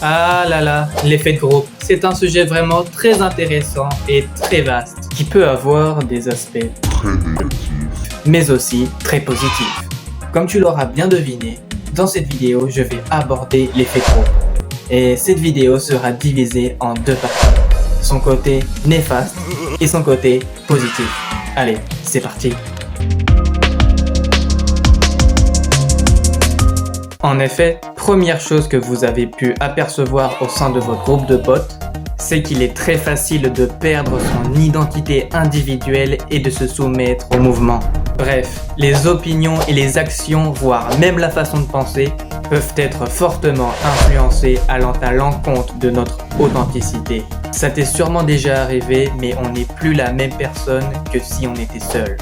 Ah là là, l'effet de groupe, c'est un sujet vraiment très intéressant et très vaste, qui peut avoir des aspects très négatif. mais aussi très positifs. Comme tu l'auras bien deviné, dans cette vidéo, je vais aborder l'effet de groupe. Et cette vidéo sera divisée en deux parties, son côté néfaste et son côté positif. Allez, c'est parti. En effet, première chose que vous avez pu apercevoir au sein de votre groupe de potes, c'est qu'il est très facile de perdre son identité individuelle et de se soumettre au mouvement. Bref, les opinions et les actions, voire même la façon de penser, peuvent être fortement influencées allant à l'encontre de notre authenticité. Ça t'est sûrement déjà arrivé, mais on n'est plus la même personne que si on était seul.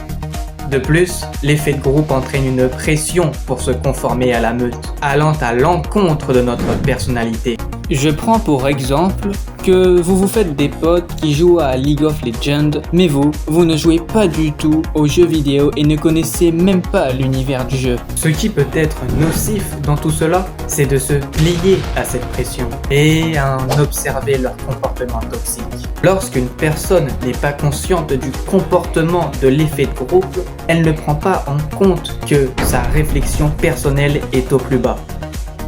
De plus, l'effet de groupe entraîne une pression pour se conformer à la meute, allant à l'encontre de notre personnalité. Je prends pour exemple que vous vous faites des potes qui jouent à League of Legends, mais vous ne jouez pas du tout aux jeux vidéo et ne connaissez même pas l'univers du jeu. Ce qui peut être nocif dans tout cela, c'est de se plier à cette pression et à en observer leur comportement toxique. Lorsqu'une personne n'est pas consciente du comportement de l'effet de groupe, elle ne prend pas en compte que sa réflexion personnelle est au plus bas.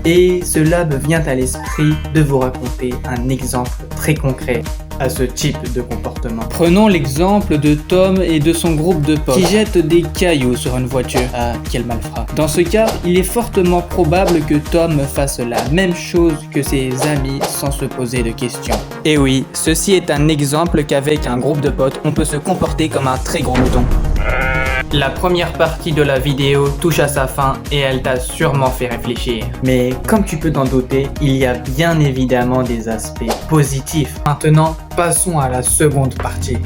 Et cela me vient à l'esprit de vous raconter un exemple très concret à ce type de comportement. Prenons l'exemple de Tom et de son groupe de potes qui jettent des cailloux sur une voiture. Ah, quel malfrat. Dans ce cas, il est fortement probable que Tom fasse la même chose que ses amis sans se poser de questions. Et oui, ceci est un exemple qu'avec un groupe de potes, on peut se comporter comme un très gros mouton. La première partie de la vidéo touche à sa fin et elle t'a sûrement fait réfléchir. Mais comme tu peux t'en douter, il y a bien évidemment des aspects positifs. Maintenant, passons à la seconde partie.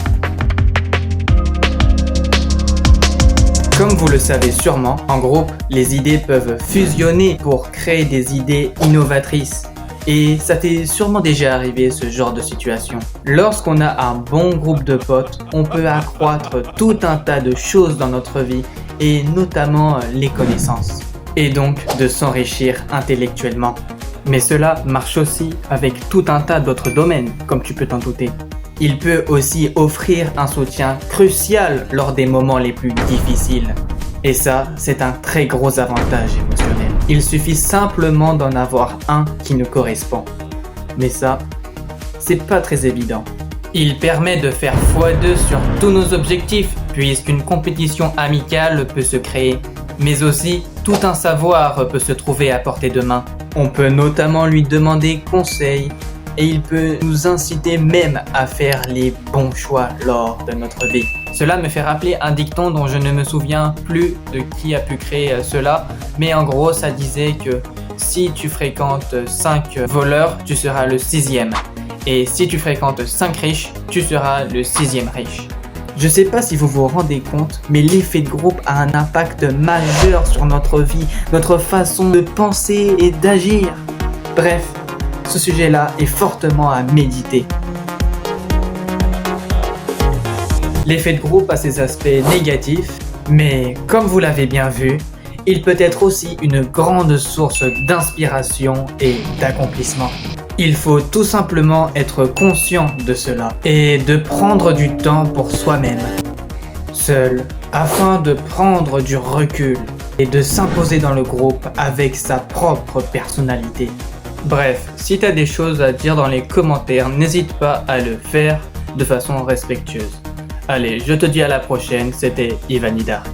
Comme vous le savez sûrement, en groupe, les idées peuvent fusionner pour créer des idées innovatrices. Et ça t'est sûrement déjà arrivé ce genre de situation. Lorsqu'on a un bon groupe de potes, on peut accroître tout un tas de choses dans notre vie et notamment les connaissances. Et donc de s'enrichir intellectuellement. Mais cela marche aussi avec tout un tas d'autres domaines, comme tu peux t'en douter. Il peut aussi offrir un soutien crucial lors des moments les plus difficiles. Et ça, c'est un très gros avantage émotionnel. Il suffit simplement d'en avoir un qui nous correspond. Mais ça, c'est pas très évident. Il permet de faire x2 sur tous nos objectifs, puisqu'une compétition amicale peut se créer. Mais aussi, tout un savoir peut se trouver à portée de main. On peut notamment lui demander conseil, et il peut nous inciter même à faire les bons choix lors de notre vie. Cela me fait rappeler un dicton dont je ne me souviens plus de qui a pu créer cela, mais en gros ça disait que si tu fréquentes 5 voleurs, tu seras le 6e. Et si tu fréquentes 5 riches, tu seras le 6e riche. Je sais pas si vous vous rendez compte, mais l'effet de groupe a un impact majeur sur notre vie, notre façon de penser et d'agir. Bref, ce sujet-là est fortement à méditer. L'effet de groupe a ses aspects négatifs, mais comme vous l'avez bien vu, il peut être aussi une grande source d'inspiration et d'accomplissement. Il faut tout simplement être conscient de cela et de prendre du temps pour soi-même, seul, afin de prendre du recul et de s'imposer dans le groupe avec sa propre personnalité. Bref, si tu as des choses à dire dans les commentaires, n'hésite pas à le faire de façon respectueuse. Allez, je te dis à la prochaine, c'était Ivani Dark.